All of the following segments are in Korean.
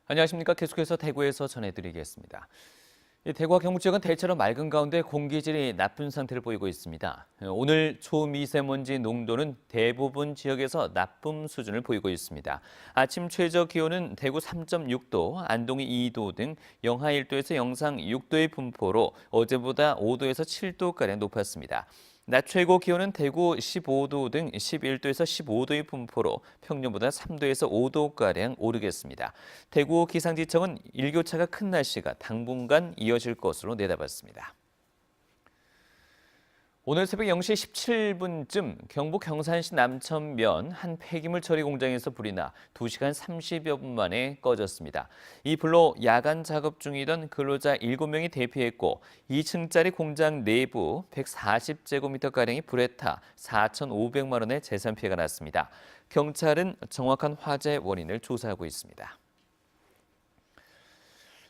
안녕하십니까. 계속해서 대구에서 전해드리겠습니다. 대구와 경북 지역은 대체로 맑은 가운데 공기질이 나쁜 상태를 보이고 있습니다. 오늘 초미세먼지 농도는 대부분 지역에서 나쁨 수준을 보이고 있습니다. 아침 최저 기온은 대구 3.6도, 안동이 2도 등 영하 1도에서 영상 6도의 분포로 어제보다 5도에서 7도가량 높았습니다. 낮 최고 기온은 대구 15도 등 11도에서 15도의 분포로 평년보다 3도에서 5도가량 오르겠습니다. 대구 기상지청은 일교차가 큰 날씨가 당분간 이어질 것으로 내다봤습니다. 오늘 새벽 0시 17분쯤 경북 경산시 남천면 한 폐기물 처리 공장에서 불이 나 2시간 30여 분 만에 꺼졌습니다. 이 불로 야간 작업 중이던 근로자 7명이 대피했고 2층짜리 공장 내부 140제곱미터가량이 불에 타 4,500만 원의 재산 피해가 났습니다. 경찰은 정확한 화재 원인을 조사하고 있습니다.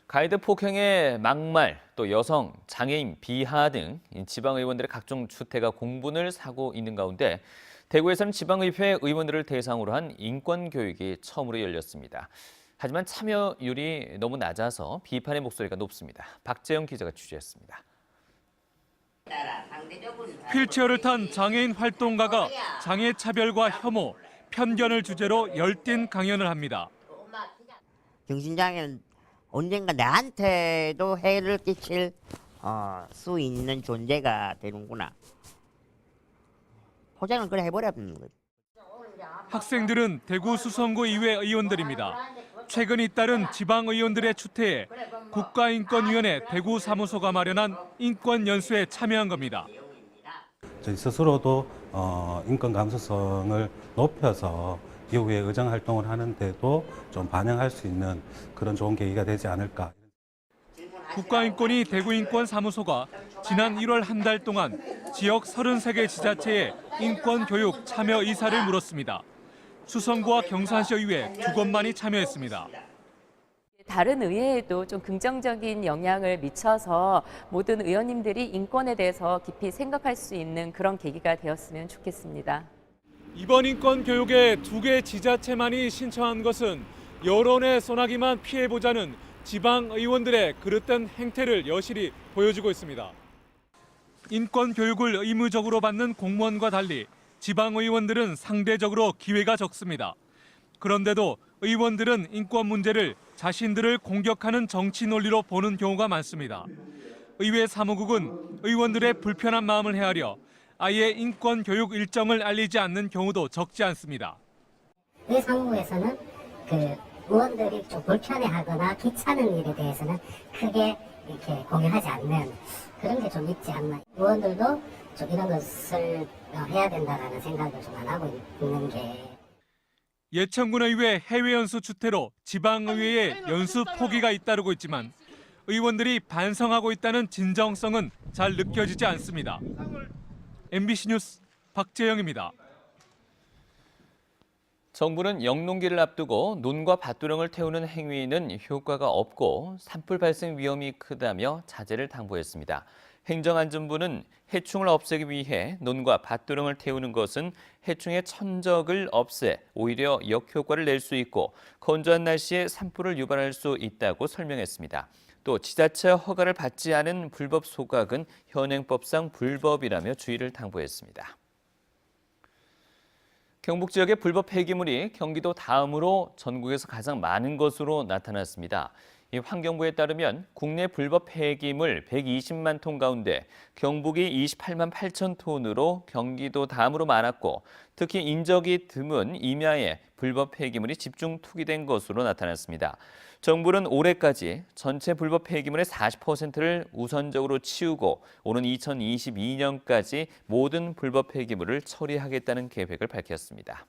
가이드 폭행에 막말, 또 여성, 장애인, 비하 등 지방의원들의 각종 추태가 공분을 사고 있는 가운데 대구에서는 지방의회 의원들을 대상으로 한 인권교육이 처음으로 열렸습니다. 하지만 참여율이 너무 낮아서 비판의 목소리가 높습니다. 박재영 기자가 취재했습니다. 휠체어를 탄 장애인 활동가가 장애 차별과 혐오, 편견을 주제로 열띤 강연을 합니다. 정신장애는 언젠가 나한테도 해를 끼칠 수 있는 존재가 되는구나. 포장을 그래 해버렸는 거지. 학생들은 대구 수성구 의회 의원들입니다. 최근 잇따른 지방의원들의 추태에 국가인권위원회 대구 사무소가 마련한 인권연수에 참여한 겁니다. 저희 스스로도 인권 감수성을 높여서 이후에 의정 활동을 하는데도 좀 반영할 수 있는 그런 좋은 계기가 되지 않을까. 국가인권위 대구인권사무소가 지난 1월 한 달 동안 지역 33개 지자체에 인권교육 참여 의사를 물었습니다. 수성구와 경산시 의회 두 곳만이 참여했습니다. 다른 의회에도 좀 긍정적인 영향을 미쳐서 모든 의원님들이 인권에 대해서 깊이 생각할 수 있는 그런 계기가 되었으면 좋겠습니다. 이번 인권교육에 2개 지자체만이 신청한 것은 여론의 소나기만 피해보자는 지방의원들의 그릇된 행태를 여실히 보여주고 있습니다. 인권교육을 의무적으로 받는 공무원과 달리 지방의원들은 상대적으로 기회가 적습니다. 그런데도 의원들은 인권 문제를 자신들을 공격하는 정치 논리로 보는 경우가 많습니다. 의회 사무국은 의원들의 불편한 마음을 헤아려 아예 인권 교육 일정을 알리지 않는 경우도 적지 않습니다. 의회 사무국에서는 의원들이 좀 불편해하거나 귀찮은 일에 대해서는 크게 이렇게 공유하지 않는 그런 게 좀 있지 않나. 의원들도 좀 이런 것을 해야 된다라는 생각을 좀 안 하고 있는 게. 예천군 의회 해외 연수 추태로 지방의회에 연수 포기가 잇따르고 있지만 의원들이 반성하고 있다는 진정성은 잘 느껴지지 않습니다. MBC 뉴스 박재영입니다. 정부는 영농기를 앞두고 논과 밭두렁을 태우는 행위는 효과가 없고 산불 발생 위험이 크다며 자제를 당부했습니다. 행정안전부는 해충을 없애기 위해 논과 밭두렁을 태우는 것은 해충의 천적을 없애 오히려 역효과를 낼 수 있고 건조한 날씨에 산불을 유발할 수 있다고 설명했습니다. 또 지자체 허가를 받지 않은 불법 소각은 현행법상 불법이라며 주의를 당부했습니다. 경북 지역의 불법 폐기물이 경기도 다음으로 전국에서 가장 많은 것으로 나타났습니다. 이 환경부에 따르면 국내 불법 폐기물 120만 톤 가운데 경북이 28만 8천 톤으로 경기도 다음으로 많았고 특히 인적이 드문 임야에 불법 폐기물이 집중 투기된 것으로 나타났습니다. 정부는 올해까지 전체 불법 폐기물의 40%를 우선적으로 치우고 오는 2022년까지 모든 불법 폐기물을 처리하겠다는 계획을 밝혔습니다.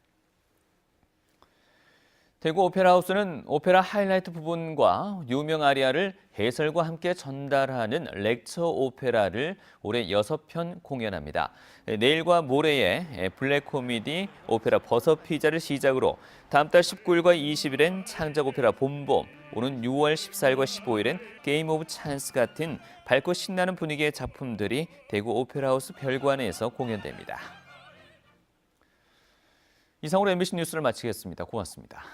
대구 오페라 하우스는 오페라 하이라이트 부분과 유명 아리아를 해설과 함께 전달하는 렉처 오페라를 올해 6편 공연합니다. 내일과 모레에 블랙 코미디 오페라 버섯 피자를 시작으로 다음 달 19일과 20일엔 창작 오페라 봄봄, 오는 6월 14일과 15일엔 게임 오브 찬스 같은 밝고 신나는 분위기의 작품들이 대구 오페라 하우스 별관에서 공연됩니다. 이상으로 MBC 뉴스를 마치겠습니다. 고맙습니다.